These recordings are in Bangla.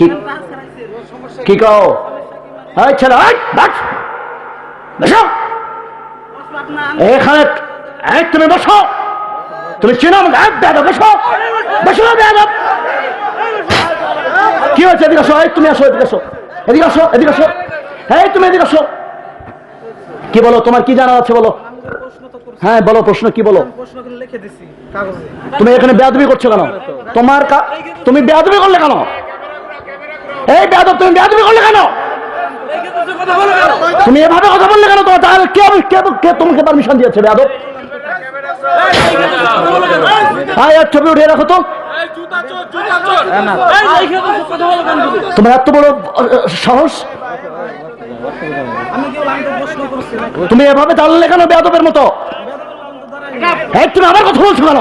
কি কি কও? এই ছেলে, বসো এখানে। তুমি বসো, তুমি চিনো বেয়াদব, বসো বসো বেয়াদব। কি হয়েছে? এদিকে আসো। তুমি আসো, এদিকে আসো, এদিকে আসো, এদিকে আসো। এই তুমি এদিকে আসো। কি বলো, তোমার কি জানা আছে বলো? হ্যাঁ বলো, প্রশ্ন কি বলো? তুমি এখানে বেয়াদবি করছো কেন? তুমি বেয়াদবি করলে কেন? এই বেয়াদব, তুমি বেয়াদবি করলে কেন? তুমি এভাবে কথা বললে কেন? তোমার তাহলে কে তোমাকে পারমিশন দিয়েছে বেয়াদব? ছবি উঠিয়ে রাখো তো। তোমার এত বড় সাহস, তুমি এভাবে দাঁড়ালে কেন বেয়াদবের মতো? তুমি আমার কথা বলছো কেন?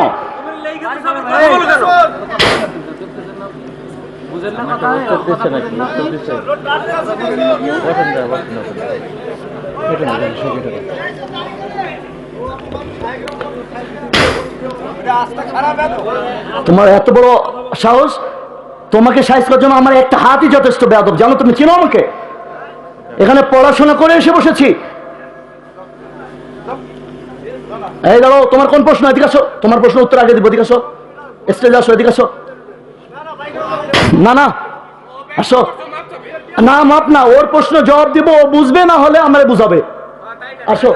তোমার এত বড় সাহস, তোমাকে সাইজ করার জন্য আমার একটা হাতই যথেষ্ট বেয়াদব, জানো? তুমি চিনো আমাকে? এখানে পড়াশোনা করে এসে বসেছি। এই দাঁড়াও, তোমার কোন প্রশ্ন? এদিকে আসো, তোমার প্রশ্ন উত্তর আগে দিব। এদিকে আসো, স্টেজে আসো, এদিকে আসো। না না, আসো না, মাপ না, ওর প্রশ্ন জবাব দিব, ও বুঝবে, না হলে আমরা বুঝাবে। আসো,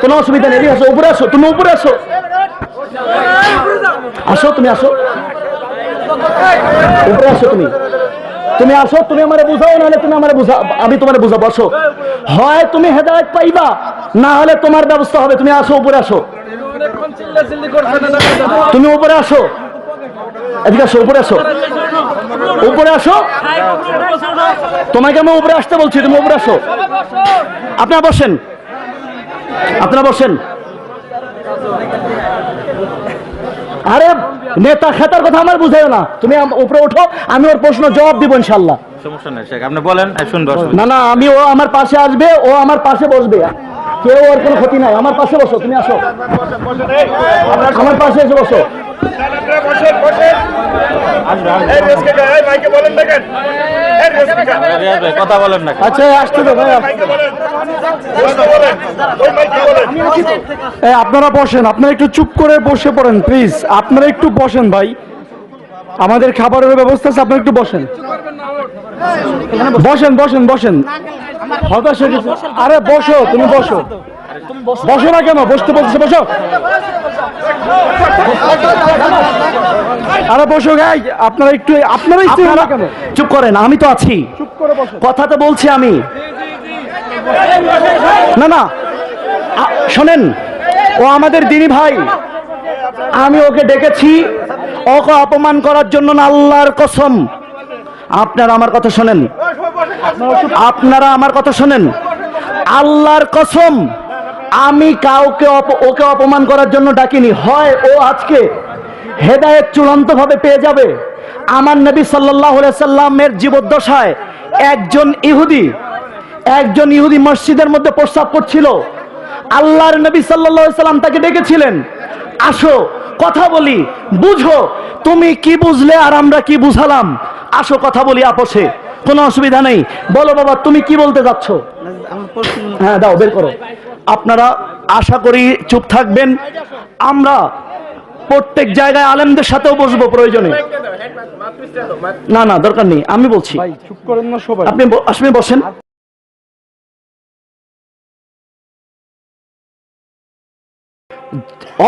কোনো অসুবিধা নেই, আসো, উপরে আসো, তুমি উপরে আসো, আসো, তুমি আসো, উপরে আসো, তুমি আসো, তুমি আমারে বুঝাও, নাহলে তুমি আমারে বুঝা, আমি তোমারে বুঝাবো। আসো, হয় তুমি হেদায়েত পাইবা, না হলে তোমার ব্যবস্থা হবে। তুমি আসো, উপরে আসো, তুমি উপরে আসো, এদিকে আসো, উপরে আসো, উপরে আসো। তোমাকে আমি উপরে আসতে বলছি, তুমি উপরে আসো। আপনারা বসেন, আপনারা বসেন। আরে নেতা খেতার কথা আমার বুঝাইও না, তুমি উপরে ওঠো, আমি ওর প্রশ্ন জবাব দিব ইনশাল্লাহ। সমস্যা নেই, আপনি বলেন, শুনবো। না না, আমি, ও আমার পাশে আসবে, ও আমার পাশে বসবে, কেউ ওর কোনো ক্ষতি নাই। আমার পাশে বসো, তুমি আসো, আমার পাশে এসে বসো। কথা বলেন না। আচ্ছা, আসতে তো ভাই, আপনারা বসেন, আপনারা একটু চুপ করে বসে পড়েন প্লিজ, আপনারা একটু বসেন ভাই, আমাদের খাবারের ব্যবস্থা আছে, আপনারা একটু বসেন, বসেন বসেন বসেন। হতাশ হয়ে গেছে। আরে বসো, তুমি বসো, বসো না কেন? বসতে বলছে, বসো। আরে বসো গাই, আপনারা একটু কেন চুপ করেন? আমি তো আছি, চুপ করে বসো, কথা তো বলছি আমি। না না, শোনেন, ও আমাদের দিনী ভাই, আমি ওকে ডেকেছি ওকে অপমান করার জন্য না, আল্লাহর কসম। আপনারা আমার কথা শোনেন, আপনারা আমার কথা শোনেন, আল্লাহর কসম, আমি কাউকে ওকে অপমান করার জন্য ডাকিনি। হয় ও আজকে হেদায়েত চূড়ান্ত ভাবে পেয়ে যাবে। আমার নবী সাল্লাল্লাহু আলাইহি সাল্লামের জীবদ্দশায় একজন ইহুদি মসজিদের মধ্যে প্রস্রাব করছিল। আল্লাহর নবী সাল্লাল্লাহু আলাইহি সাল্লাম তাকে ডেকেছিলেন, আসো কথা বলি, বুঝো তুমি কি বুঝলে আর আমরা কি বুঝালাম, আসো কথা বলি আপোষে, কোনো অসুবিধা নেই। বলো বাবা, তুমি কি বলতে যাচ্ছ? হ্যাঁ দাও, বের করো। আপনারা আশা করি চুপ থাকবেন। আমরা প্রত্যেক জায়গায় আলেমদের সাথেও বসবো প্রয়োজনে। না না, দরকার নেই, আমি বলছি, চুপ করেন না সবাই, আপনি বসেন।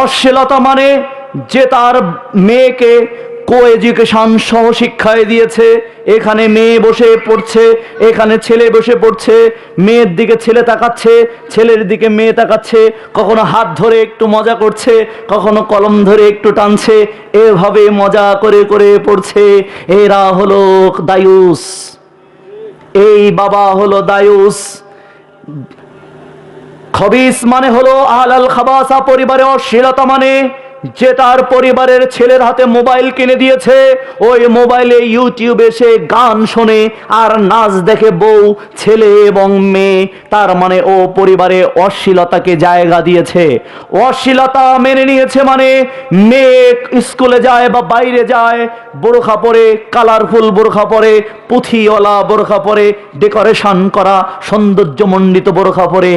অশ্লীলতা মানে যে তার মেয়েকে কো এডুকেশন সহ শিক্ষায় দিয়েছে। এখানে মেয়ে বসে পড়ছে, এখানে ছেলে বসে পড়ছে, মেয়ের দিকে ছেলে তাকাচ্ছে, ছেলের দিকে মেয়ে তাকাচ্ছে, কখনো হাত ধরে একটু মজা করছে, কখনো কলম ধরে একটু টানছে, এভাবে মজা করে করে পড়ছে। এরা হলো দায়ুস, এই বাবা হলো দায়ুস। খবিস মানে হলো আহলাল খাবাসা, পরিবারে অশ্লীলতা মানে যে তার পরিবারের ছেলের হাতে মোবাইল কিনে দিয়েছে, ওই মোবাইলে ইউটিউবে সে গান শোনে আর নাচ দেখে বউ, ছেলে এবং মেয়ে। তার মানে ও পরিবারে অশ্লীলতাকে জায়গা দিয়েছে। অশ্লীলতা মেনে নিয়েছে মানে মেয়ে স্কুলে যায় বা বাইরে যায়, বোরখা পরে, কালারফুল বোরখা পরে, পুঁথিওয়ালা বোরখা পরে, ডেকোরেশন করা সৌন্দর্যমণ্ডিত বোরখা পরে,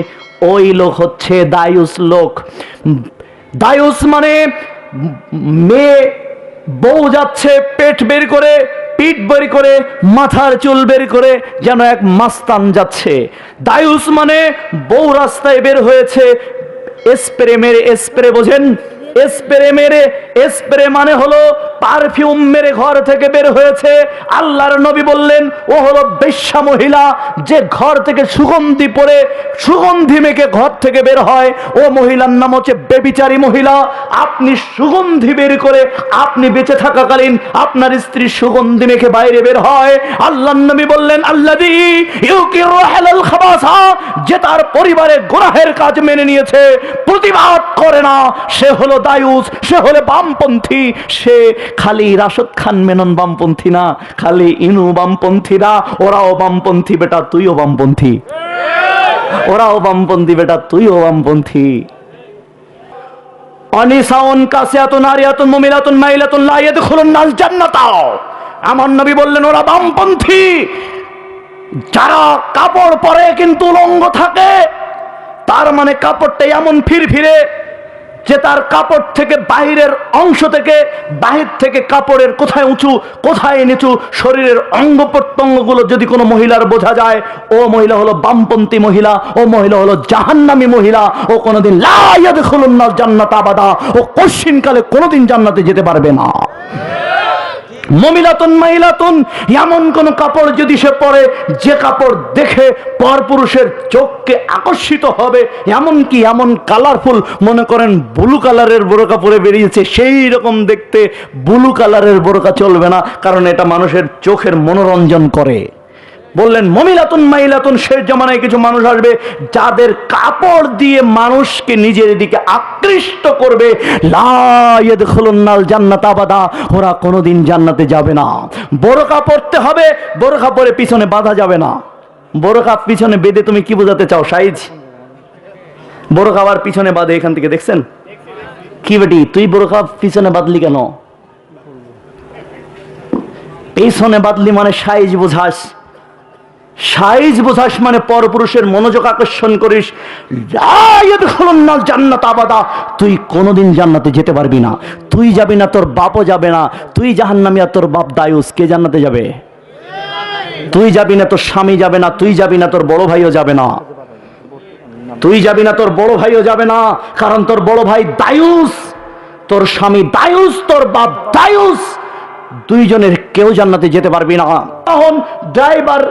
ওই লোক হচ্ছে দায়ুস লোক। দায়ুস মানে মেয়ে, বউ যাচ্ছে পেট বের করে, পিঠ বের করে, মাথার চুল বের করে, যেন এক মাস্তান যাচ্ছে। দায়ুস মানে বউ রাস্তায় বের হয়েছে, স্প্রে মেরে, স্প্রে বোঝেন, স্প্রে মেরে, স্প্রে মানে হলো পারফিউম মেরে ঘর থেকে বের হয়েছে। আল্লাহর নবী বললেন ও হলো বেশ্যা মহিলা, যে ঘর থেকে সুগন্ধি পরে, সুগন্ধি মেখে ঘর থেকে বের হয়, ও মহিলার নাম হচ্ছে বেবিচারী মহিলা। আপনি সুগন্ধি বের করে, আপনি বেঁচে থাকাকালীন আপনার স্ত্রী সুগন্ধি মেখে বাইরে বের হয়, আল্লাহর নবী বললেন আল্লাযী ইউকিরু হালাল খাবাসা, যে তার পরিবারে গুনাহের কাজ মেনে নিয়েছে, প্রতিবাদ করে না, সে হলো দায়ুস, সে হলো বামপন্থী। সে খালি রাশদ খান মেনন বামপন্থী না, খালি ইনু বামপন্থীরা, ওরাও বামপন্থী বেটা, তুইও বামপন্থী। ওরাও বামপন্থী বেটা, তুইও বামপন্থী। অনিসাউন কাসিয়াতুন আরিয়াতুন মুমিলাতুন মাইলাতুন লা ইয়াদখুলুন নাস জান্নাতা। আমার নবী বললেন ওরা বামপন্থী, যারা কাপড় পরে কিন্তু উলঙ্গ থাকে। তার মানে কাপড়টা এমন ফিরফিরে যে তার কাপড় থেকে বাহিরের অংশ থেকে, বাহির থেকে কাপড়ের কোথায় উঁচু কোথায় নিচু শরীরের অঙ্গ প্রত্যঙ্গগুলো যদি কোনো মহিলার বোঝা যায়, ও মহিলা হলো বামপন্থী মহিলা, ও মহিলা হলো জাহান্নামী মহিলা। ও কোনোদিন লা ইয়াদখুলুন নাস জান্নাতা আবাদা, ও কশিনকালে কোনোদিন জান্নাতে যেতে পারবে না। মমিলাতুন মাইলাতুন, এমন কোন কাপড় যদি সে পরে যে কাপড় দেখে পরপুরুষের চোখকে আকর্ষিত হবে, এমনকি এমন কালারফুল, মনে করেন ব্লু কালারের বোরকা পরে বেরিয়েছে, সেই রকম দেখতে ব্লু কালারের বোরকা চলবে না, কারণ এটা মানুষের চোখের মনোরঞ্জন করে। বললেন মমিলাতুন মাইলাতুন, শেষ জামানায় কিছু মানুষ আসবে যাদের কাপড় দিয়ে মানুষকে নিজের দিকে আকৃষ্ট করবে। লা ইয়াদখুলুন নাল জান্নাত আবাদা, ওরা কোনোদিন জান্নাতে যাবে না। বোরকা পরতে হবে, বোরকা পরে পিছনে বাঁধা যাবে না। বোরকা পিছনে বেঁধে তুমি কি বোঝাতে চাও? সাইজ। বোরকা আবার পিছনে বাঁধে, এখান থেকে দেখছেন কি বেটি, তুই বোরকা পিছনে বাঁধলি কেন? পিছনে বাঁধলি মানে সাইজ বোঝাস, সাইজ বোঝাস মানে পরপুরুষের মনোযোগ আকর্ষণ করিস। জান্নাত আবাদা, তুই কোনোদিন জান্নাতে যেতে পারবি না। তুই যাবি না, তোর বাপও যাবে না। তুই জাহান্নামী আর তোর বাপ দায়ুস, কে জান্নাতে যাবে? তুই যাবি না, তোর স্বামী যাবে না, তুই যাবি না, তোর বড় ভাইও যাবে না। তুই যাবি না, তোর বড় ভাইও যাবে না, কারণ তোর বড় ভাই দায়ুস, তোর স্বামী দায়ুস, তোর বাপ দায়ুস। দুইজনের কেউ জান্নাতে যেতে পারবি না। তখন ড্রাইভার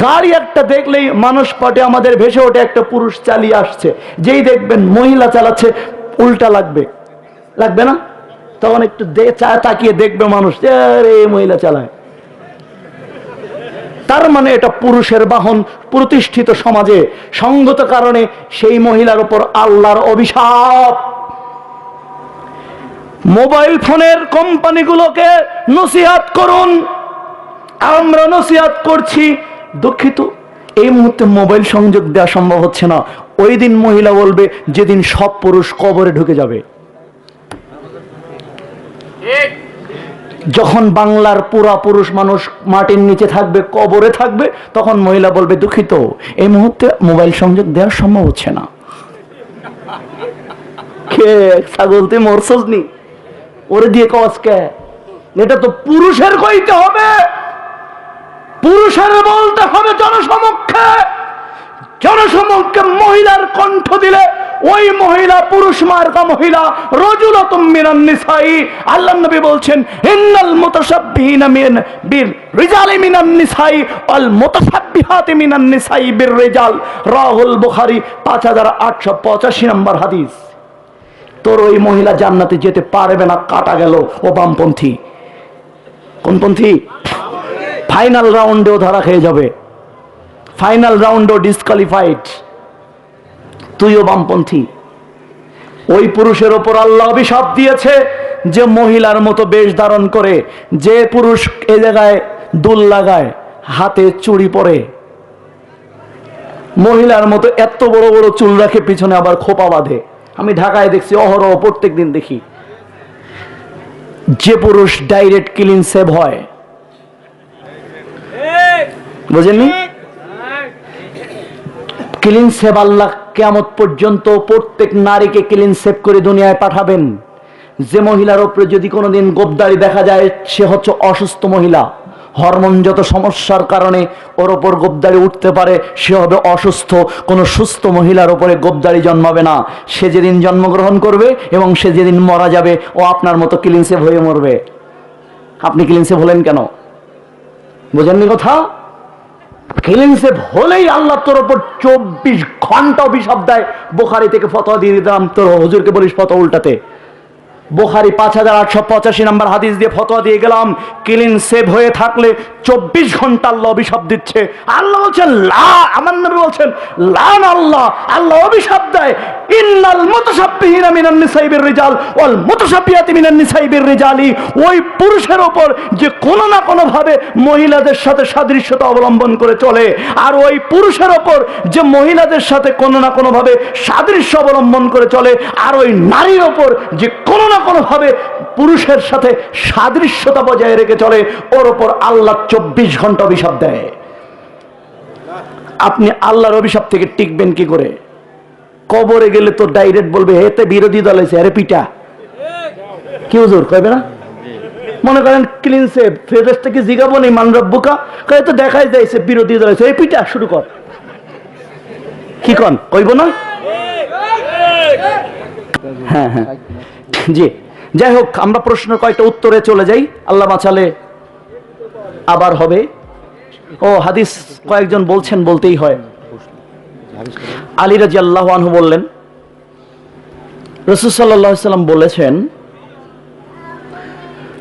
গাড়ি একটা দেখলেই মানুষ পটে আমাদের ভেসে ওঠে একটা পুরুষ চালিয়ে আসছে, যেই দেখবেন মহিলা চালাচ্ছে উল্টা লাগবে, লাগবে না? তখন একটু তাকিয়ে দেখবে মানুষ, আরে মহিলা চালায়, তার মানে এটা পুরুষের বাহন। প্রতিষ্ঠিত সমাজে সঙ্গত কারণে সেই মহিলার উপর আল্লাহর অভিশাপ। মোবাইল ফোনের কোম্পানিগুলোকে নসিহত করুন, আমরা নসিহত করছি। দুঃখিত, এই মুহূর্তে মোবাইল সংযোগ দেওয়া সম্ভব হচ্ছে না। ওই দিন মহিলা বলবে যেদিন সব পুরুষ কবরে ঢুকে যাবে। যখন বাংলার পুরা পুরুষ মানুষ মাটির নিচে থাকবে, কবরে থাকবে, তখন মহিলা বলবে দুঃখিত, এই মুহূর্তে মোবাইল সংযোগ দেওয়া সম্ভব হচ্ছে না। কে ছাগল, তুই মরছস নি? ওরে দিয়ে কস কে? এটা তো পুরুষের কইতে হবে, পুরুষের বলতে হবে জনসমক্ষে। জনসমক্ষে মহিলার কণ্ঠ দিলে ওই মহিলা পুরুষ মার্কা মহিলা, রাজুলাতুম মিনান নিসাই। আল্লাহর নবী বলছেন ইন্নাল মুতাশাব্বিহিনা বির রিজালি মিনান নিসাই ওয়াল মুতাশাব্বিহাতি মিনান নিসাই বির রিজাল, রাহুল বুখারী 5885 নম্বর হাদিস। তোর ওই মহিলা জান্নাতে যেতে পারবে না, কাটা গেল। ও বামপন্থী। কোন পন্থী? ফাইনাল রাউন্ডেও ধরা খেয়ে যাবে, ফাইনাল রাউন্ডেও ডিসকোয়ালিফাইড। তুইও বামপন্থী। ওই পুরুষের ওপর আল্লাহ অভিশাপ দিয়েছে যে মহিলার মতো বেশ ধারণ করে, যে পুরুষ এ জায়গায় দুল লাগায়, হাতে চুড়ি পরে, মহিলার মতো এত বড় বড় চুল রাখে, পিছনে আবার খোপা বাঁধে। আমি ঢাকায় দেখছি, অহরহ প্রত্যেক দিন দেখি। যে পুরুষ ডাইরেক্ট ক্লিন সেভ হয়, বুঝেননি? ক্লিন সেভ আল্লাহ কিয়ামত পর্যন্ত প্রত্যেক নারীকে ক্লিন সেভ করে দুনিয়ায় পাঠাবেন। যে মহিলার উপরে যদি কোনোদিন গোপদাড়ি দেখা যায়, সে হচ্ছে অসুস্থ মহিলা। হরমোনগত সমস্যার কারণে ওর ওপর গোপদাড়ি উঠতে পারে, সে হবে অসুস্থ। কোনো সুস্থ মহিলার উপরে গোপদাড়ি জন্মাবে না। সে যেদিন জন্মগ্রহণ করবে এবং সে যেদিন মারা যাবে, ও আপনার মতো ক্লিন সেভ হয়ে মরবে। আপনি ক্লিন সেভ হলেন কেন? বোঝেননি কথা? ক্লিন সেভ হলেই আল্লাহ তোর ওপর 24 ঘন্টা অভিশাপ দেয়। বুখারী থেকে ফতোয়া দিয়ে দিলাম, তোর হুজুরকে বলিস ফতোয়া উল্টাতে। বুখারী 5885 নম্বর হাদিস দিয়ে ফতোয়া দিয়ে গেলাম, ক্লিন সেভ হয়ে থাকলে 24 ঘন্টা আল্লাহ অভিশাপ দিচ্ছে। আল্লাহ বলছেন লা, আমার নবী বলছেন লান আল্লাহ, আল্লাহ অভিশাপ দেয়, ইন্নাল মুতাশাব্বিহিনা মিনান নিসাই বির রিজাল ওয়াল মুতাশাব্বিহাতি মিনান নিসাই বির রিজালি। ওই পুরুষের ওপর যে কোনো না কোনো ভাবে মহিলাদের সাথে সাদৃশ্যতা অবলম্বন করে চলে, আর ওই পুরুষের ওপর যে মহিলাদের সাথে কোনো না কোনো ভাবে সাদৃশ্য অবলম্বন করে চলে, আর ওই নারীর ওপর যে কোনো না কোনো ভাবে পুরুষের সাথে সাদৃশ্যতা বজায় রেখে চলে, ওর ওপর আল্লাহ 24 ঘন্টা অভিশাপ দেয়। আপনি আল্লাহর অভিশাপ থেকে টিকবেন কি করে? কবরে গেলে তো ডাইরেক্ট বলবে হেতে বিরোধী দল আছে, আরে পিটা। কি হুজুর কইবে না? মনে করেন ক্লিন সেভ, ফেরেশতা কি জিগাবো নেই মান রব্বুকা, কয় তো দেখাই যাইছে বিরোধী দল আছে, এই পিটা শুরু কর। কি কন কইব না? হ্যাঁ হ্যাঁ জি, যাই হোক, আমরা প্রশ্ন কয়টা উত্তরে চলে যাই, আল্লাহ বাঁচালে আবার হবে। ও হাদিস কয়েকজন বলছেন, বলতেই হয়। আলী রাদিয়াল্লাহু আনহু বললেন, রাসূল সাল্লাল্লাহু আলাইহি ওয়াসাল্লাম বলেছেন,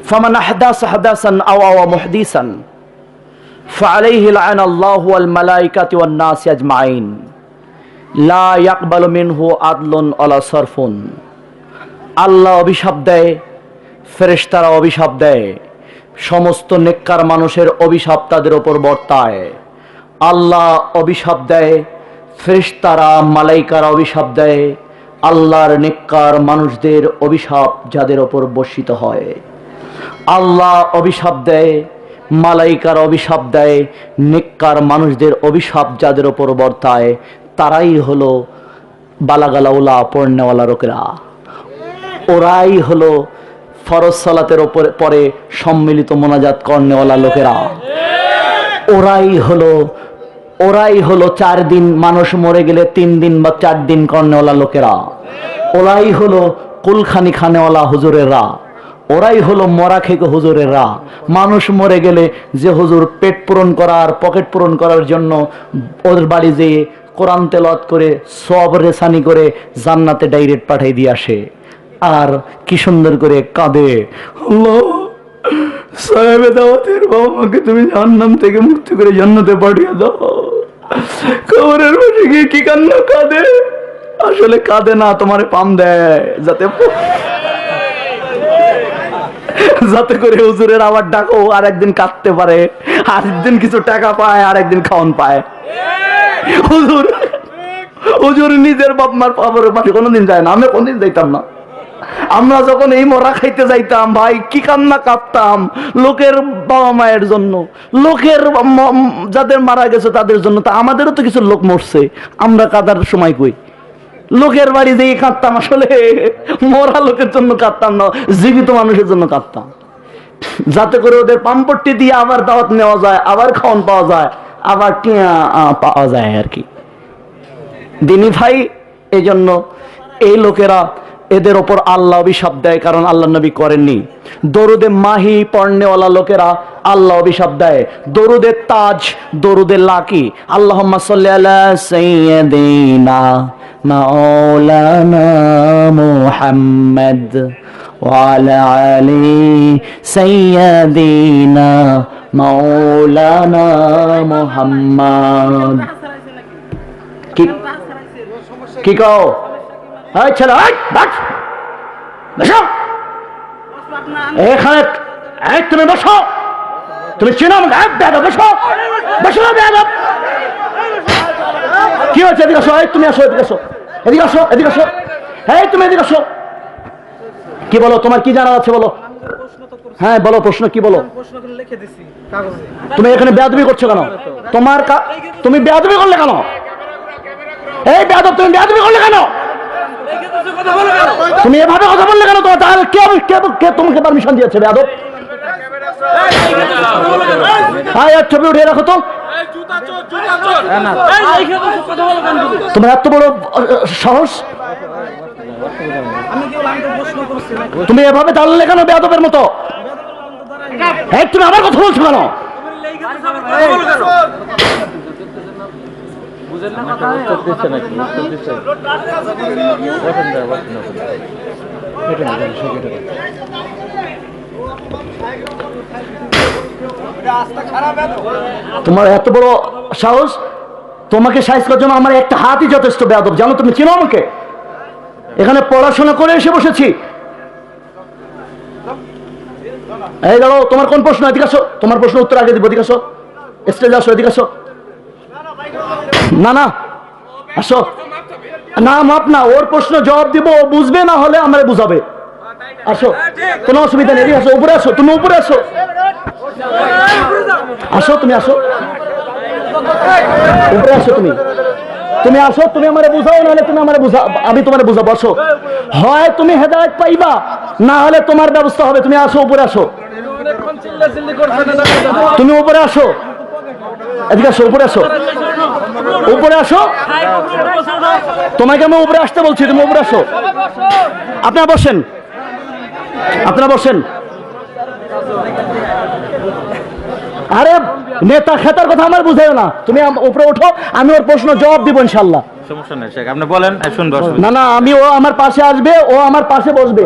ফামান আহদাসা হাদাসান আও আওয়া মুহদিসান ফাআলাইহি লা'নাল্লাহু ওয়াল মালাইকাতু ওয়ান নাস আজমাইন লা ইয়াকবালু মিনহু আদলুন ওয়ালা সারফুন। আল্লাহ অভিশাপ দেয়, ফেরেশতারা অভিশাপ দেয়, সমস্ত নেককার মানুষের অভিশাপ তাদের উপর বর্তায়। আল্লাহ অভিশাপ দেয়, ফেরেশতারা মালাইকারা অভিশাপ দেয়, আল্লাহর নেককার মানুষদের অভিশাপ যাদের উপর বর্ষিত হয়। আল্লাহ অভিশাপ দেয়, মালাইকার অভিশাপ দেয়, নেককার মানুষদের অভিশাপ যাদের উপর বর্তায়, তারাই হলো বালাগালাউলা পড়নেওয়ালা লোকেরা। ওরাই হলো ফরজ সালাতের পরে সম্মিলিত মোনাজাত করনেওয়ালা লোকেরা। ওরাই হলো 4 দিন মানুষ মরে গেলে 3 দিন বা 4 দিন করনেওয়ালা লোকেরা। ওরাই হলো কুলখানি খানেওয়ালা হুজুরেরা। ওরাই হলো মরা খেকে হুজুরেরা। মানুষ মরে গেলে যে হুজুর পেট পূরণ করার, পকেট পূরণ করার জন্য ওদের বাড়ি যেয়ে কোরআন তেলাওয়াত করে সওয়াব রেসানি করে জান্নাতে ডাইরেক্ট পাঠাই দিয়ে আসে, আর কি সুন্দর করে কাঁদে, আল্লাহ সাহেবে দাওয়াতের বাবা মাকে তুমি জাহান্নাম থেকে মুক্তি করে জান্নাতে পাঠিয়ে দাও। কবরের পাশে গিয়ে কি কান্না কাঁদে, আসলে কাঁদে না, তোমারে পাম দেয় যাতে করে হুজুরের আবার ডাকো, আর একদিন কাঁদতে পারে, আর একদিন কিছু টাকা পায়, আর একদিন খাওয়ান পায়। হুজুর নিজের বাপ মার কবরের পাশে কোনোদিন যায় না, আমি কোনদিন যাইতাম না। আমরা যখন এই মরা খাইতে যাইতাম, ভাই কি কান্না কাঁদতাম লোকের বাবা মায়ের জন্য, লোকের যাদের মারা গেছে তাদের জন্য। তা আমাদেরও তো কিছু লোক মরছে, আমরা কাঁদার সময় কই? লোকের বাড়ি যেয়ে কাঁদতাম, আসলে মরা লোকের জন্য কাঁদতাম না, জীবিত মানুষের জন্য কাঁদতাম, যাতে করে ওদের পাম্পট্টি দিয়ে আবার দাওয়াত নেওয়া যায়, আবার খাওয়ান পাওয়া যায়, আবার টিয়া পাওয়া যায় আর কি। দিনী ভাই, এই জন্য এই লোকেরা, এদের ওপর আল্লাহ অভিশাপ দেয়, কারণ আল্লাহ নবী করেননি। দরুদে মাহি পড়নেওয়ালা লোকেরা আল্লাহ অভিশাপ দেয়। দরুদে তাজ, দরুদে লাকি, আল্লাহুম্মা সাল্লি আলা সাইয়্যিদিনা মাওলানা মুহাম্মদ ওয়া আলা আলি সাইয়্যিদিনা মাওলানা মুহাম্মদ। কি কও? এই ছেলে, এই বাস, বসো এখানে। এই তুমি বসো, তুমি চিনো আমাকে? বেয়াদব, বসো বসো বেয়াদব। কি হচ্ছে? এদিকে আসো। এই তুমি আসো, এদিকে আসো, এদিকে আসো, এদিকে আসো। এই তুমি এদিকে আসো। কি বলো, তোমার কি জানা আছে বলো? হ্যাঁ বলো, প্রশ্ন কি বলো? তুমি এখানে বেয়াদবি করছো কেন? তুমি বেয়াদবি করলে কেন? এই বেয়াদব, তুমি বেয়াদবি করলে কেন? তুমি এভাবে কথা বললে কেন? তোমার তাহলে কে তোমাকে পারমিশন দিয়েছে বেয়াদব? হ্যাঁ, এক ছবি উঠিয়ে রাখো তো। তোমার এত বড় সাহস, তুমি এভাবে দাঁড়ালে কেন বেয়াদবের মতো? হ্যাঁ, তুমি আমার কথা বলছো কেন? তোমার এত বড় সাহস, তোমাকে সাইজ করার জন্য আমার একটা হাতই যথেষ্ট বেয়াদব, জানো? তুমি চিনো আমাকে? এখানে পড়াশোনা করে এসে বসেছি। এই দাঁড়াও, তোমার কোন প্রশ্ন? এদিকে আসো, তোমার প্রশ্ন উত্তর আগে দিব। এদিকে আসো, স্টেজে আসো, এদিকে আসো। না না, আসো না, মাপ না, ওর প্রশ্ন জবাব দিব, ও বুঝবে, না হলে আমার বুঝাবে। আসো, কোনো অসুবিধা নেই, এদিকে আসো, উপরে আসো, তুমি উপরে আসো, আসো, তুমি আসো, উপরে আসো, তুমি আসো, তুমি আমারে বুঝাও, নাহলে তুমি আমারে বুঝাও, আমি তোমারে বুঝাবো। আসো, হয় তুমি হেদায়েত পাইবা, না হলে তোমার ব্যবস্থা হবে। তুমি আসো, উপরে আসো, তুমি উপরে আসো, এদিকে আসো, উপরে আসো, উপরে আসো। তোমাকে আমি উপরে আসতে বলছি, তুমি উপরে আসো। আপনারা বসেন, আপনারা বসেন। আরে নেতা খেতার কথা আমার বুঝাইও না, তুমি উপরে ওঠো, আমি ওর প্রশ্ন জবাব দিব ইনশাল্লাহ। সমস্যা নেই শেখ, আপনি বলেন, শুনবো। না না, আমি, ও আমার পাশে আসবে, ও আমার পাশে বসবে,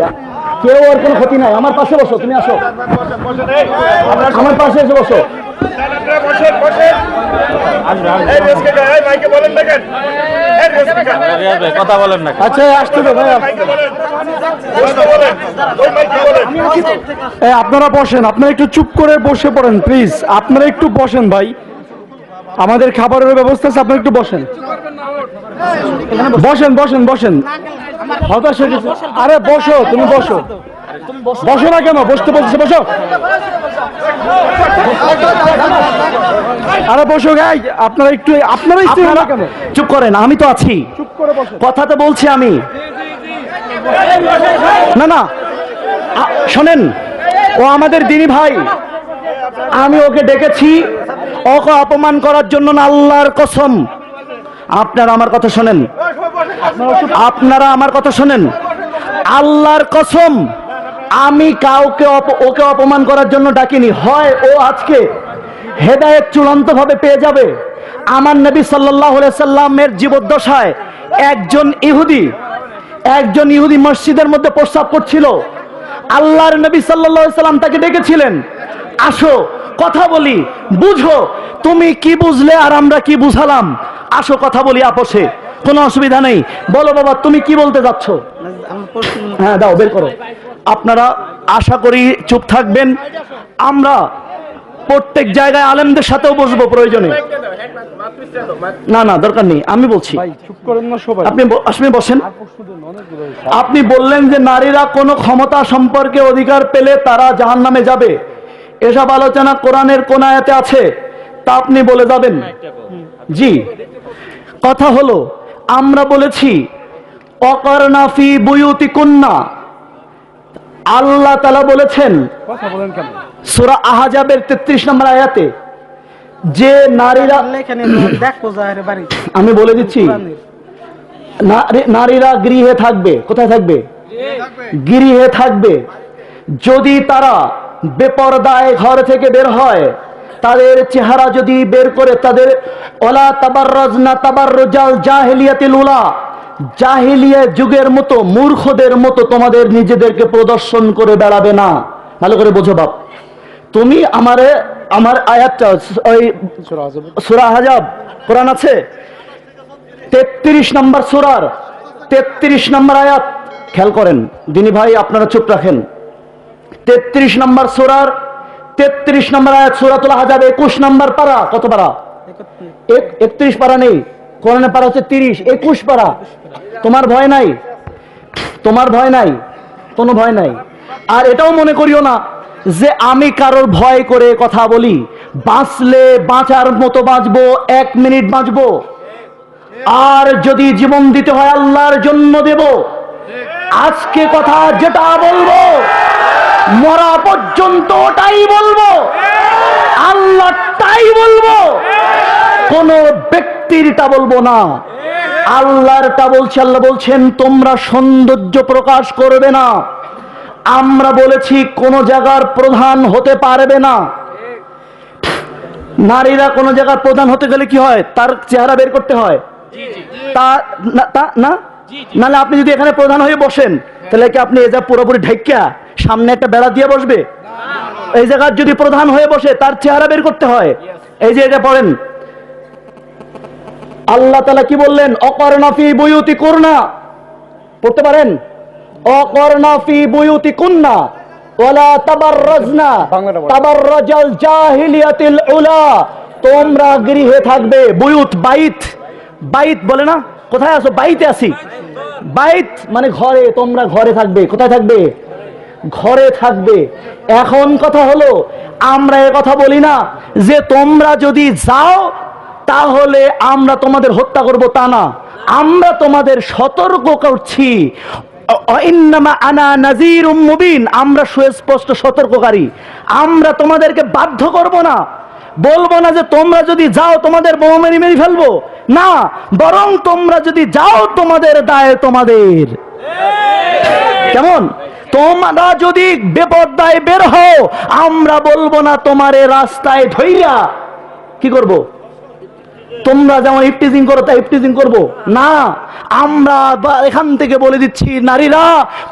কেউ ওর কোনো ক্ষতি নাই। আমার পাশে বসো, তুমি আসো, আমার পাশে এসে বসো। কথা বলেন না। আচ্ছা, আসতে দে ভাই। আপনারা বসেন, আপনারা একটু চুপ করে বসে পড়েন প্লিজ, আপনারা একটু বসেন ভাই, আমাদের খাবারের ব্যবস্থা আছে, আপনারা একটু বসেন, বসেন বসেন বসেন। হতাশ হয়ে গেছে। আরে বসো, তুমি বসো, বসো না কেন? বসতে বলছে, বসো। আরে বসো গাই, আপনারা একটু, আপনারা কেন চুপ করেন? আমি তো আছি, চুপ করে বসো, কথা তো বলছি আমি। না না, শোনেন, ও আমাদের দিনী ভাই, আমি ওকে ডেকেছি ওকে অপমান করার জন্য না, আল্লাহর কসম। আপনারা আমার কথা শোনেন, আপনারা আমার কথা শোনেন, আল্লাহর কসম, আমি কাউকে ওকে অপমান করার জন্য ডাকিনি। হয় ও আজকে হেদায়েত চূড়ান্ত ভাবে পেয়ে যাবে। আমার নবী সাল্লাল্লাহু আলাইহি সাল্লামের জীবদ্দশায় একজন ইহুদি মসজিদের মধ্যে প্রস্রাব করছিল। আল্লাহর নবী সাল্লাল্লাহু আলাইহি সাল্লাম তাকে ডেকেছিলেন, আসো কথা বলি, বুঝো, তুমি কি বুঝলে আর আমরা কি বুঝালাম, আসো কথা বলি আপোষে, কোনো অসুবিধা নেই। বলো বাবা, তুমি কি বলতে যাচ্ছ? হ্যাঁ দাও, বের করো। আপনারা আশা করি চুপ থাকবেন। আমরা প্রত্যেক জায়গায় আলেমদের সাথেও বসবো প্রয়োজনে। না না, দরকার নেই, আমি বলছি, আপনি বসেন। আপনি বললেন যে নারীরা কোনো ক্ষমতা সম্পর্কে অধিকার পেলে তারা জাহান্নামে যাবে, এসব আলোচনা কোরআনের কোন আয়াতে আছে? তা আপনি বলে যাবেন। জি, কথা হলো, আমরা বলেছি অকরনা ফি বুয়ুতিকুন্না, আল্লাহ তাআলা বলেছেন সূরা আহজাবের 33 নম্বর আয়াতে যে নারীরা, আমি বলে দিচ্ছি, নারীরা গৃহে থাকবে। কোথায় থাকবে? গৃহে থাকবে। যদি তারা বেপরদায় ঘর থেকে বের হয়, তাদের চেহারা যদি বের করে, তাদের ওয়ালা তাবাররাজনা তাবাররুজাল জাহিলিয়াতিল উলা, জাহিলিয়া যুগের মতো মূর্খদের মতো তোমাদের নিজেদেরকে প্রদর্শন করে বেড়াবে না। ভালো করে বোঝো বাপ, তুমি আমার আয়াতটা, ওই সূরা আহজাব কোরআন আছে 33 নম্বর সূরার 33 নম্বর আয়াত খেয়াল করেন, দিনী ভাই আপনারা চুপ রাখেন। 33 নম্বর সূরার 33 নম্বর আয়াত, সূরাতুল আহজাব 21 নম্বর পারা। কত পারা? 31 পারা নেই, কোরআনে পারা হচ্ছে 30, 21 পারা। তোমার ভয় নাই, তোমার ভয় নাই, কোনো ভয় নাই। আর এটাও মনে করিও না যে আমি কারোর ভয় করে কথা বলি। বাঁচলে বাঁচার মতো বাঁচবো, 1 মিনিট বাঁচবো। আর যদি জীবন দিতে হয় আল্লাহর জন্য দেব। আজকে কথা যেটা বলবো মরা পর্যন্ত ওটাই বলবো, আল্লাহটাই বলবো, কোন ব্যক্তিরটা বলবো না, আল্লাহরটা বলছি। আল্লাহ বলছেন তোমরা সৌন্দর্য প্রকাশ করবে না। আমরা বলেছি কোন জায়গার প্রধান হতে পারবে না। নারীরা কোন জায়গার প্রধান হতে গেলে কি হয়? তার চেহারা বের করতে হয়। নাহলে আপনি যদি এখানে প্রধান হয়ে বসেন তাহলে কি আপনি এই যা পুরোপুরি ঢাইকা সামনে একটা বেড়া দিয়ে বসবে? এই জায়গার যদি প্রধান হয়ে বসে তার চেহারা বের করতে হয়। এই যে এটা পড়েন, আল্লাহ তাআলা কি বললেন? অকরনা ফি বুয়ুতিকুন্না, পড়তে পারেন? অকরনা ফি বুয়ুতিকুন্না ওয়ালা তাবাররাজনা তাবাররাজাল জাহিলিয়াতিল উলা, তোমরা গৃহে থাকবে। বুয়ুত বাইত, বাইত বলে না? কোথায় আছো? বাইতে আছি। বাইত মানে ঘরে, তোমরা ঘরে থাকবে। কোথায় থাকবে? ঘরে থাকবে। এখন কথা হলো আমরা এ কথা বলি না যে তোমরা যদি যাও তাহলে আমরা তোমাদের হত্যা করব, তা না। আমরা তোমাদের সতর্ক করছি। ইন্নামা আনা নাযীরুম মুবিন, আমরা সুস্পষ্ট সতর্ককারী। আমরা তোমাদেরকে বাধ্য করব না, বলবো না যে তোমরা যদি যাও তোমাদের বোমা মেরে ফেলবো, না, বরং তোমরা যদি যাও তোমাদের দায় তোমাদের। কেমন? তোমরা যদি বেপরদায় বের হও আমরা বলবো না তোমারে রাস্তায় ধইরা কি করব, তোমরা যেমন ইফটিজিং করো তাই ইফটিজিং করব না। আমরা এখান থেকে বলে দিচ্ছি নারীরা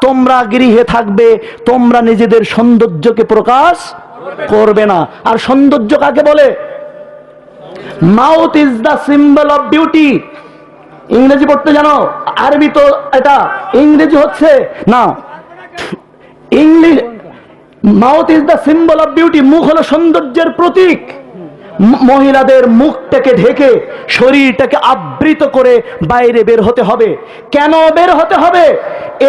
তোমরা গৃহে থাকবে, তোমরা নিজেদের সৌন্দর্যকে প্রকাশ করবে না। আর সৌন্দর্য কাকে বলে? Mouth is the symbol of beauty. ইংরেজি পড়তে জানো? আরবি তো এটা, ইংরেজি হচ্ছে না। English, mouth is the symbol of beauty, মুখ হলো সৌন্দর্যের প্রতীক। মহিলাদের মুখটাকে ঢেকে শরীরটাকে আবৃত করে বাইরে বের হতে হবে। কেন বের হতে হবে?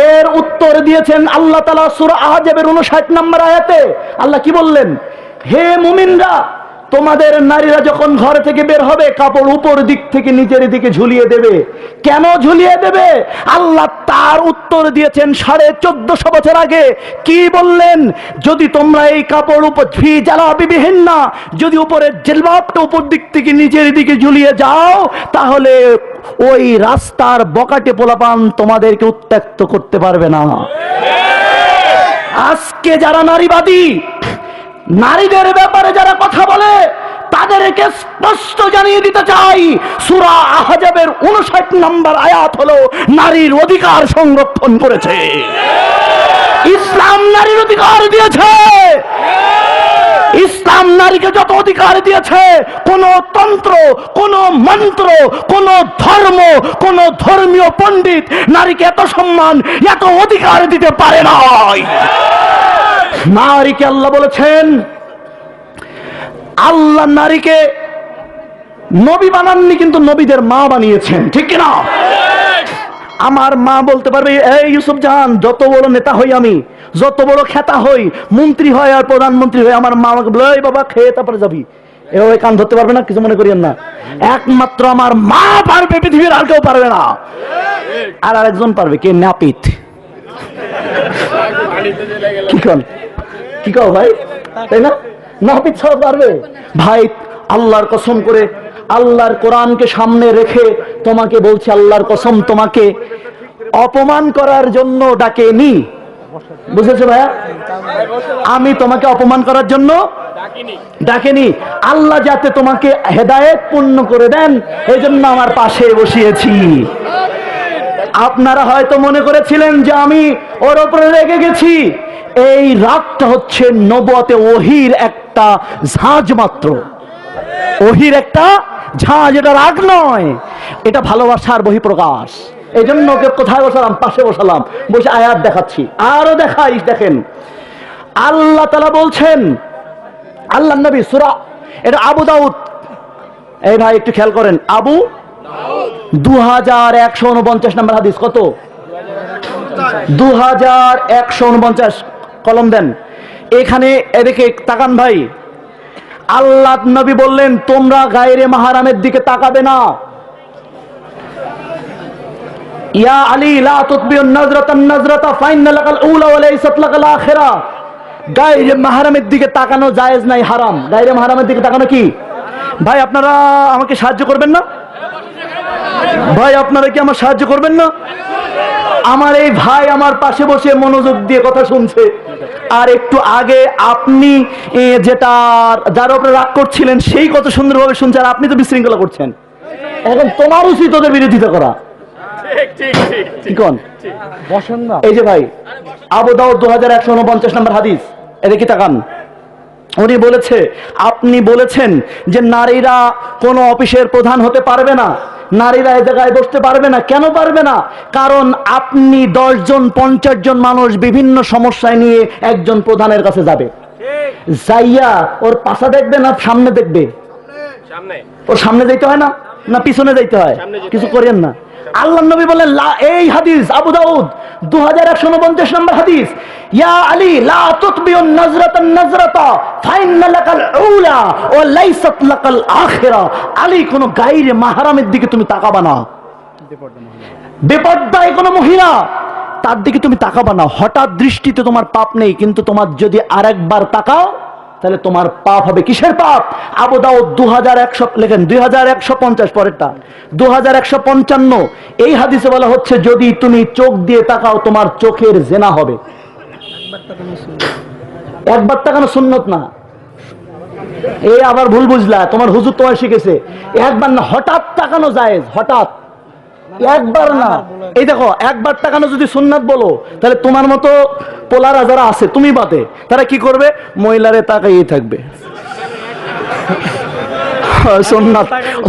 এর উত্তর দিয়েছেন আল্লাহ তাআলা সূরা আহজাবের 59 নম্বর আয়াতে। আল্লাহ কি বললেন? হে মুমিনরা, তোমাদের নারীরা যখন ঘর থেকে বের হবে কাপড় উপর দিক থেকে নিচের দিকে ঝুলিয়ে দেবে। কেন ঝুলিয়ে দেবে? আল্লাহ তার উত্তর দিয়েছেন 1450 বছর আগে। কি বললেন? যদি তোমরা এই কাপড় উপর ফি জালাবিবিহিন না, যদি উপরের জিলবাবটা উপর দিক থেকে নিচের দিকে ঝুলিয়ে যাও তাহলে ওই রাস্তার বকাটে পোলাপান তোমাদেরকে উত্ত্যক্ত করতে পারবে না। আজকে যারা নারীবাদী, নারীদের ব্যাপারে যারা কথা বলে তাদেরকে স্পষ্ট জানিয়ে দিতে চাই, সূরা আহজাবের 59 নম্বর আয়াত হলো নারীর অধিকার সংরক্ষণ করেছে। ইসলাম নারীর অধিকার দিয়েছে। ইসলাম নারীকে যত অধিকার দিয়েছে কোন তন্ত্র, কোন মন্ত্র, কোন ধর্ম, কোন ধর্মীয় পণ্ডিত নারীকে এত সম্মান, এত অধিকার দিতে পারে না। নারীকে আল্লাহ বলেছেন, আল্লাহ নারীকে নবী বানাননি কিন্তু নবীদের মা বানিয়েছেন, ঠিক কিনা? আমার মা বলতে পারবে, এই ইউসুফ জাহান, যত বড় নেতা হই আমি, যত বড় খেতা হই, মন্ত্রী হয় আর প্রধানমন্ত্রী হয়, আমার মা আমাকে বলে, এই বাবা খেয়ে তারপরে যাবি। এভাবে কান ধরতে পারবে না, কিছু মনে করিয়েন না। একমাত্র আমার মা পারবে, পৃথিবীর আর কেউ পারবে না। আর আরেকজন পারবে, কে? নাপিত। কি কও ভাই, তাই না? নাপিত ছাড়া পারবে? ভাই আল্লাহর কসম করে, আল্লাহর কোরআনকে সামনে রেখে তোমাকে বলছি, আল্লাহর কসম, তোমাকে অপমান করার জন্য ডাকেনি। বুঝেছো ভাইয়া? আমি তোমাকে অপমান করার জন্য ডাকেনি। আল্লাহ যাতে তোমাকে হেদায়েত পূর্ণ করে দেন এই জন্য আমার পাশে বসিয়েছি। আপনারা হয়তো মনে করেছিলেন যে আমি ওর উপরে রেগে গেছি। এই রাগটা হচ্ছে নবুয়তে ওহির একটা ঝাঁজ মাত্র, ওহির একটা ঝাঁজ, এটা রাগ নয়, এটা ভালোবাসার বহিঃপ্রকাশ। এই জন্য ওকে কোথায় বসালাম? পাশে বসালাম, বসে আয়াত দেখাচ্ছি। আরো দেখাই, দেখেন আল্লাহ তাআলা বলছেন, আল্লাহ নবী সূরা, এটা আবু দাউদ, এই ভাই একটু খেয়াল করেন, আবু 2149 নম্বর হাদিস। কত? 2149, কলম দেন। এখানে এদিকে তাকান ভাই, আল্লাহ নবী বললেন তোমরা গায়রে মাহরামের দিকে তাকাবে না। ইয়া আলী লা তুতবিউন নাজরাতান নাজরাতা ফাইন্না লাকাল উলা ওয়া লাইসাত লাকাল আখিরা। গায়রে মাহরামের দিকে তাকানো জায়েজ নাই, হারাম। গায়রে মাহরামের দিকে তাকানো কি? ভাই আপনারা আমাকে সাহায্য করবেন না? ভাই আপনারা কি আমার সাহায্য করবেন না? আমার এই ভাই আমার পাশে বসে মনোযোগ দিয়ে কথা শুনছে, আর একটু আগে আপনি যেটা যার উপরে রাগ করছিলেন সেই কত সুন্দরভাবে শুনছে, আর আপনি তো বিশৃঙ্খলা করছেন। এখন তোমার উচিত ওদের বিরোধিতা করা। বসেন না। এই যে ভাই আবু দাউদ 2149 নম্বর হাদিস, এদিকে তাকান। উনি বলেছে, আপনি বলেছেন যে নারীরা কোনো অফিসের প্রধান হতে পারবে না, নারীরা এই জায়গায় বসতে পারবে না। কেন পারবে না? কারণ আপনি 10 জন 50 জন মানুষ বিভিন্ন সমস্যায় নিয়ে একজন প্রধানের কাছে যাবে, যাইয়া ওর পাশা দেখবে না সামনে দেখবে? ওর সামনে যাইতে হয় না, না পিছনে যাইতে হয়? কিছু করেন না। আল্লাহ নবী বলেন, এই হাদিস আবু দাউদ 2149 নম্বর হাদিস, ইয়া আলী লা তুতবিউন নাজরাতান নাজরাতা ফাইন্না লাকাল উলা ওয়া লাইসাত লাকাল আখিরা। আলী কোন গায়রে মাহরামের দিকে তুমি তাকাবা না, বেপরদায় কোন মহিলা তার দিকে তুমি তাকাবা না। হঠাৎ দৃষ্টিতে তোমার পাপ নেই, কিন্তু তোমার যদি আরেকবার তাকাও তাহলে তোমার পাপ হবে। কিসের পাপ? আবু দাউদ 2100 লেখেন 2150, পরেরটা 2155। এই হাদিসে বলা হচ্ছে যদি তুমি চোখ দিয়ে তাকাও তোমার চোখের জেনা হবে। একবার তাকানো সুন্নত না, এই আবার ভুল বুঝলা, তোমার হুজুর তোমার শিখেছে। একবার না, হঠাৎ তাকানো জায়েজ, হঠাৎ, একবার না। এই দেখো একবার তাকানো যদি সুন্নাত বলো, তাহলে তোমার মতো পোলারা যারা আছে তুমি বাদে, তারা কি করবে? মহিলারে তাকাইয়ে থাকবে।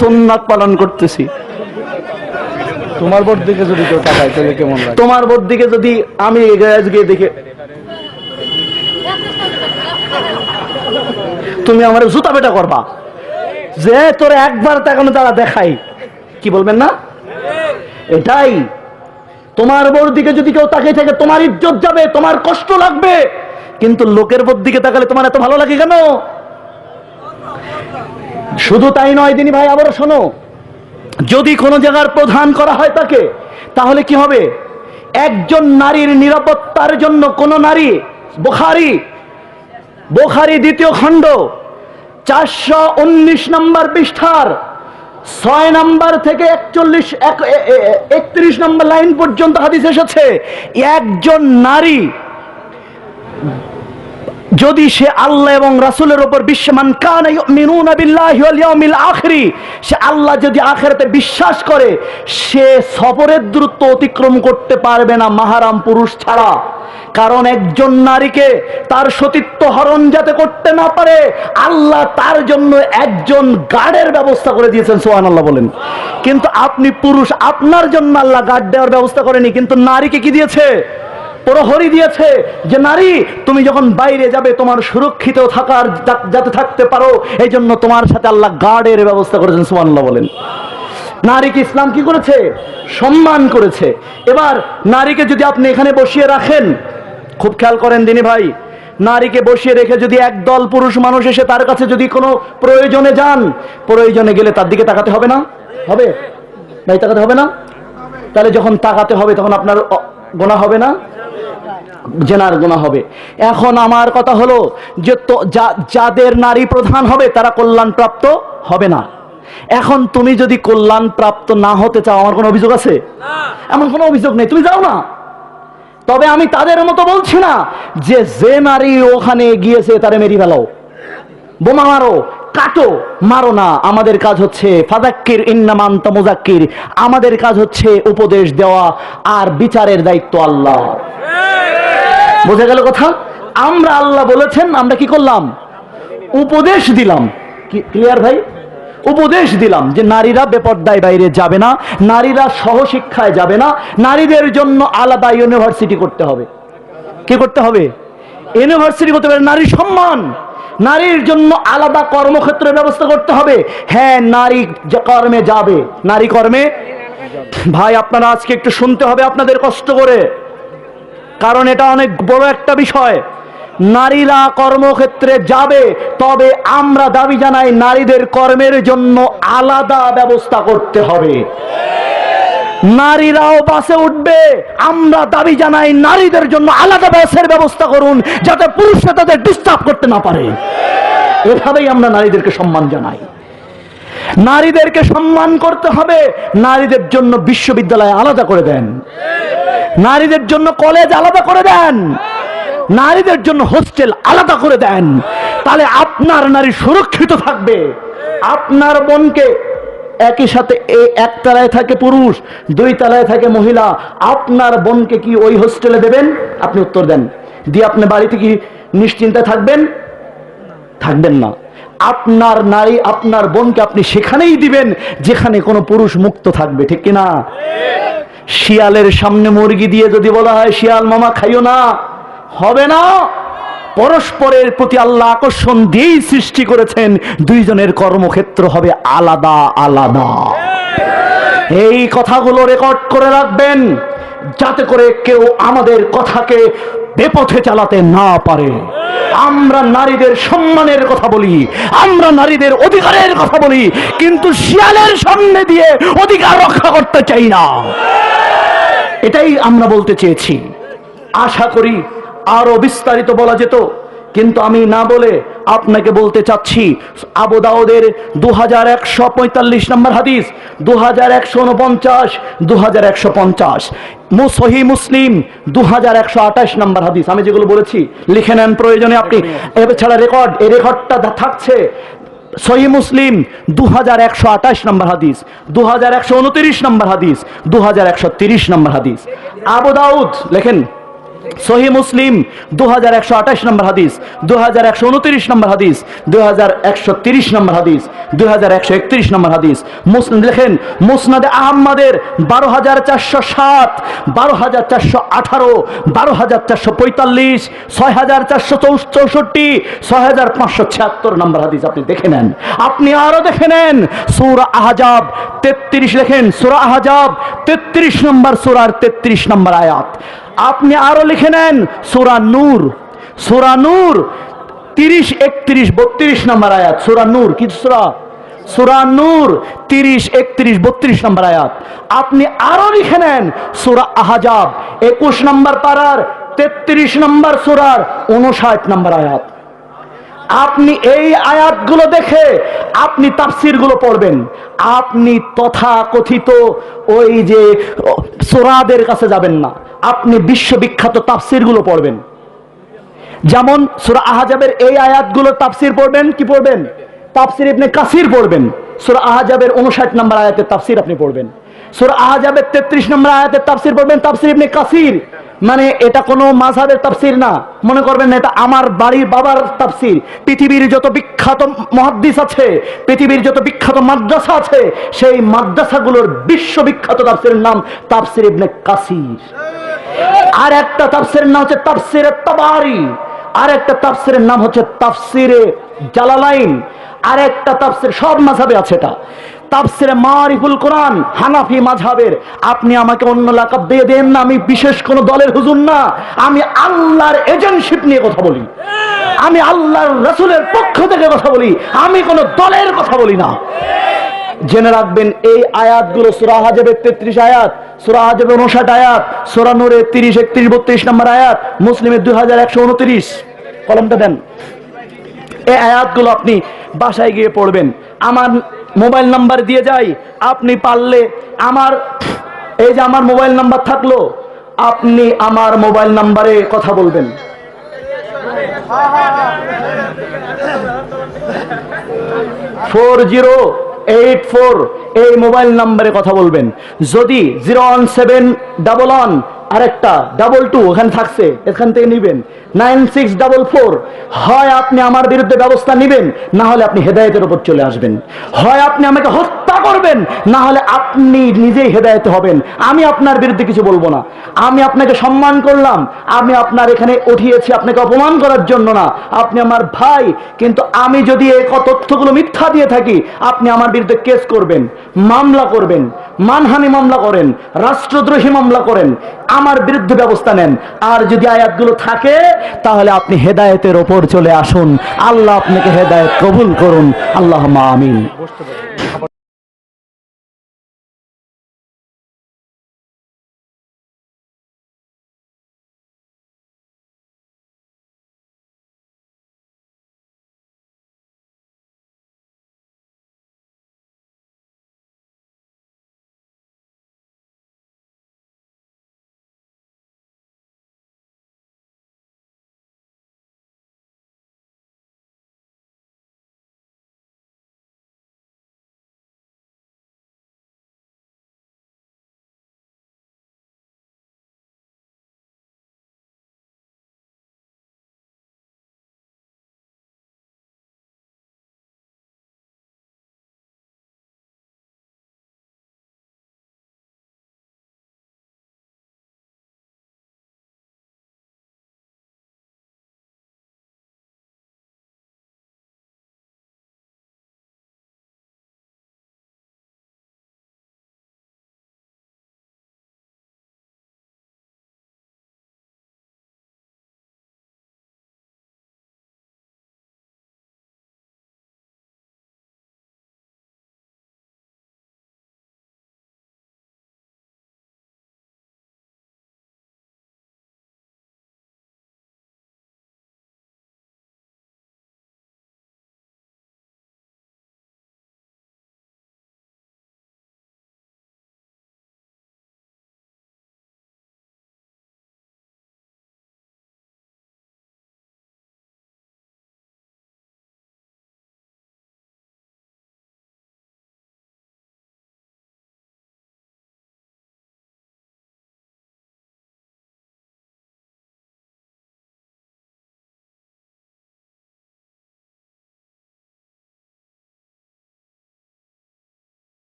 সুন্নাত পালন করতেছি। তোমার বোর দিকে যদি কেউ তাকায় তাহলে কেমন লাগে? তোমার বোর দিকে যদি আমি গিয়ে দেখে, তুমি আমার জুতা পেটা করবা যে তোর একবার তাকানো তারা দেখাই, কি বলবেন না? এটাই তোমার বোর দিকে যদি কেউ তাকিয়ে থাকে তোমার ইজ্জত যাবে, তোমার কষ্ট লাগবে, কিন্তু লোকের বোর দিকে তাকালে তোমার এত ভালো লাগে কেন? শুধু তাই নয় দিনী ভাই, আবারও শোনো, যদি কোনো জায়গার প্রধান করা হয় তাকে, তাহলে কি হবে? একজন নারীর নিরাপত্তার জন্য কোন নারী, বুখারী 2য় খণ্ড 419 নম্বর পৃষ্ঠার 6 নম্বর থেকে 31 নম্বর লাইন পর্যন্ত হাদিস এসেছে, একজন নারী যদি সে আল্লাহ এবং রাসূলের উপর বিশ্বাসমান, কানা ইউমিনুনা বিল্লাহি ওয়াল ইয়াউমিল আখির, সে আল্লাহ যদি আখিরাতে বিশ্বাস করে, সে সফরের দূরত্ব অতিক্রম করতে পারবে না মাহরাম পুরুষ ছাড়া। কারণ একজন নারীকে তার সতীত্ব হরণ যাতে করতে না পারে, আল্লাহ তার জন্য একজন গার্ডের ব্যবস্থা করে দিয়েছেন। সুবহানাল্লাহ বলেন। কিন্তু আপনি পুরুষ, আপনার জন্য আল্লাহ গার্ড দেওয়ার ব্যবস্থা করেনি, কিন্তু নারীকে কি দিয়েছে? প্রহরী দিয়েছে, যে নারী তুমি যখন বাইরে যাবে তোমার সুরক্ষিত থাকার যাতে থাকতে পারো, এই জন্য তোমার সাথে আল্লাহ গার্ডের ব্যবস্থা করেছেন। সুবহানাল্লাহ বলেন। নারীকে ইসলাম কি করেছে? সম্মান করেছে। এবার নারীকে যদি আপনি এখানে বসিয়ে রাখেন, খুব খেয়াল করেন দিনী ভাই, নারীকে বসিয়ে রেখে যদি একদল পুরুষ মানুষ এসে তার কাছে যদি কোনো প্রয়োজনে যান, প্রয়োজনে গেলে তার দিকে তাকাতে হবে না? হবে ভাই, তাকাতে হবে না? তাহলে যখন তাকাতে হবে তখন আপনার গুনাহ হবে না? জেনার গুনাহ হবে। এখন আমার কথা হলো যে যাদের নারী প্রধান হবে তারা কল্যাণ প্রাপ্ত হবে না। এখন তুমি যদি কল্যাণ প্রাপ্ত না হতে চাও, আমার কোনো অভিযোগ আছে? এমন কোনো অভিযোগ নেই, তুমি যাও না। তবে আমি তাদের মতো বলছি না যে নারী ওখানে গিয়েছে তারে মেরে ফেলাও, বোমা মারো, কাটো, মারো না। আমাদের কাজ হচ্ছে ফাযাক্কির ইন্নামা আনতা মুযাক্কির, আমাদের কাজ হচ্ছে উপদেশ দেওয়া, আর বিচারের দায়িত্ব আল্লাহ। বোঝা গেল কথা? আমরা আল্লাহ বলেছেন, আমরা কি করলাম? উপদেশ দিলাম। ক্লিয়ার ভাই? উপদেশ দিলাম যে নারীরা বেপর্দায় বাইরে যাবে না, নারীরা সহশিক্ষায় যাবে না, নারীদের জন্য আলাদা ইউনিভার্সিটি করতে হবে। কি করতে হবে? ইউনিভার্সিটি করতে হবে। নারী সম্মান, নারীর জন্য আলাদা কর্মক্ষেত্রের ব্যবস্থা করতে হবে। হ্যাঁ, নারী কর্মে যাবে, নারী কর্মে। ভাই আপনারা আজকে একটু শুনতে হবে আপনাদের কষ্ট করে, কারণ এটা অনেক বড় একটা বিষয়। নারীরা কর্মক্ষেত্রে যাবে, তবে আমরা দাবি জানাই নারীদের কর্মের জন্য আলাদা ব্যবস্থা করতে হবে। নারীরাও বাসে উঠবে, আমরা দাবি জানাই নারীদের জন্য আলাদা বাসের ব্যবস্থা করুন, যাতে পুরুষরা তাদের ডিস্টার্ব করতে না পারে। এভাবেই আমরা নারীদেরকে সম্মান জানাই। নারীদেরকে সম্মান করতে হবে। নারীদের জন্য বিশ্ববিদ্যালয় আলাদা করে দেন, নারীদের জন্য কলেজ আলাদা করে দেন, নারীদের জন্য হোস্টেল আলাদা করে দেন। তাহলে আপনার নারী সুরক্ষিত থাকবে। আপনার বোনকে একই সাথে এক তলায় থাকে পুরুষ, দুই তলায় থাকে মহিলা, আপনার বোনকে কি ওই হোস্টেলে দেবেন? আপনি উত্তর দেন। দিয়ে আপনি বাড়িতে কি নিশ্চিন্তায় থাকবেন? থাকবেন না। আপনার নারী, আপনার বোনকে আপনি সেখানেই দিবেন যেখানে কোনো পুরুষ মুক্ত থাকবে, ঠিক কিনা? শিয়ালের সামনে মুরগি দিয়ে যদি বলা হয় শিয়াল মামা খাইও না, হবে না। পরস্পরের প্রতি আল্লাহ আকর্ষণ দিয়েই সৃষ্টি করেছেন, দুইজনের কর্মক্ষেত্র হবে আলাদা আলাদা। এই কথাগুলো রেকর্ড করে রাখবেন, যাতে করে কেউ আমাদের কথাকে বেপথে চালাতে না পারে। আমরা নারীদের সম্মানের কথা বলি, আমরা নারীদের অধিকারের কথা বলি, কিন্তু শিয়ালের সামনে দিয়ে অধিকার রক্ষা করতে চাই না। এটাই আমরা বলতে চেয়েছি। আশা করি আরো বিস্তারিত বলা যেত, কিন্তু আমি না বলে আপনাকে বলতে চাচ্ছি, আবু দাউদের 2145 নম্বর হাদিস, 2149, 2150, সহিহ মুসলিম 2128 নম্বর হাদিস। আমি যেগুলো বলেছি লিখে নেন প্রয়োজনে আপনি। এছাড়া রেকর্ড, এই রেকর্ডটা থাকছে সহিহ মুসলিম 2128 নম্বর হাদিস, 2129 নম্বর হাদিস, 2130 নম্বর হাদিস। আবু দাউদ লেখেন সহিহ মুসলিম 2128 নম্বর হাদিস, 2129 নম্বর হাদিস, 2130 নম্বর হাদিস, 2131 নম্বর হাদিস। মুসলিম লেখেন মুসনাদে আহমদের 12407, 12418, 12445, 6464, 6576 নম্বর হাদিস। আপনি দেখে নেন, আপনি আরো দেখে নেন। সূরা আহজাব 33 লেখেন, সূরা আহজাব 33 নম্বর সূরার 33 নম্বর আয়াত। আপনি আরো লিখে নেন সূরা নূর, সূরা নূর 30, 31, 32 নম্বর আয়াত। সূরা নূর কি সূরা? সূরা নূর 30, 31, 32 নম্বর আয়াত। আপনি আরো লিখে নেন সূরা আহজাব 21 নম্বর পারার 33 নম্বর সূরার 59 নম্বর আয়াত। আপনি এই আয়াতগুলো দেখে আপনি তাফসীরগুলো পড়বেন। আপনি তথাকথিত ওই যে সূরাদের কাছে যাবেন না, আপনি বিশ্ববিখ্যাত তাফসীরগুলো পড়বেন। যেমন সূরা আহজাবের এই আয়াতগুলো তাফসীর পড়বেন। কি পড়বেন? তাফসীর ইবনে কাসির পড়বেন। সূরা আহজাবের 59 নম্বর আয়াতের তাফসীর আপনি পড়বেন। সূরা আহজাবের 33 নম্বর আয়াতের তাফসীর পড়বেন, তাফসীর ইবনে কাসির। মানে এটা কোনো মাযহাবের তাফসীর না, মনে করবেন না এটা আমার বাড়ির বাবার তাফসীর। পৃথিবীর যত বিখ্যাত মুহাদ্দিস আছে, পৃথিবীর যত বিখ্যাত মাদ্রাসা আছে, সেই মাদ্রাসাগুলোর বিশ্ববিখ্যাত তাফসীরের নাম তাফসীর ইবনে কাসির। আর একটা তাফসীরের নাম হচ্ছে তাফসীরে তাবারি, আর একটা তাফসীরের নাম হচ্ছে তাফসীরে জালালাইন, আর একটা তাফসীর, সব মাযহাবে আছে এটা, তাফসীরে মারিফুল কোরআন হানাফি মাযহাবের। আপনি আমাকে অন্য লাকাব দিয়ে দেন না, আমি বিশেষ কোন দলের হুজুর না, আমি আল্লাহর এজেন্টশিপ নিয়ে কথা বলি, আমি আল্লাহর রাসূলের পক্ষ থেকে কথা বলি, আমি কোন দলের কথা বলি না। জেনে রাখবেন এই আয়াতগুলো সূরা আহজাবের 33 আয়াত, সূরা আহজাবের 59 আয়াত, সূরা নূরের 30, 31, 32 নম্বর আয়াত, মুসলিমের 2129। কলমটা দেন। এই আয়াতগুলো আপনি বাসায় গিয়ে পড়বেন। আমার মোবাইল নাম্বার দিয়ে যাই, আপনি পারলে আমার এই যে আমার মোবাইল নাম্বার থাকলো, আপনি আমার মোবাইল নাম্বারে কথা বলবেন। 4084 এই মোবাইল নাম্বারে কথা বলবেন। যদি 01711 আরেকটা 22 ওখানে থাকছে, এখান থেকে নিবেন 9644। হয় আপনি আমার বিরুদ্ধে ব্যবস্থা নিবেন, না হলে আপনি হেদায়েতের উপর চলে আসবেন। হয় আপনি আমাকে হত্যা করবেন, না হলে আপনি নিজেই হেদায়েত হবেন। আমি আপনার বিরুদ্ধে কিছু বলবো না। আমি আপনাকে সম্মান করলাম, আমি আপনার এখানে উঠিয়েছি আপনাকে অপমান করার জন্য না, আপনি আমার ভাই। কিন্তু আমি যদি এই তথ্যগুলো মিথ্যা দিয়ে থাকি, আপনি আমার বিরুদ্ধে কেস করবেন, মামলা করবেন, মানহানি মামলা করেন, রাষ্ট্রদ্রোহী মামলা করেন, আমার বিরুদ্ধে ব্যবস্থা নেন। আর যদি আয়াতগুলো থাকে, তাহলে আপনি হেদায়েতের ওপর চলে আসুন। আল্লাহ আপনাকে হেদায়েত কবুল করুন। আল্লাহুম্মা আমিন।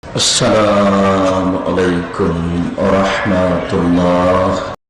السلام عليكم ورحمة الله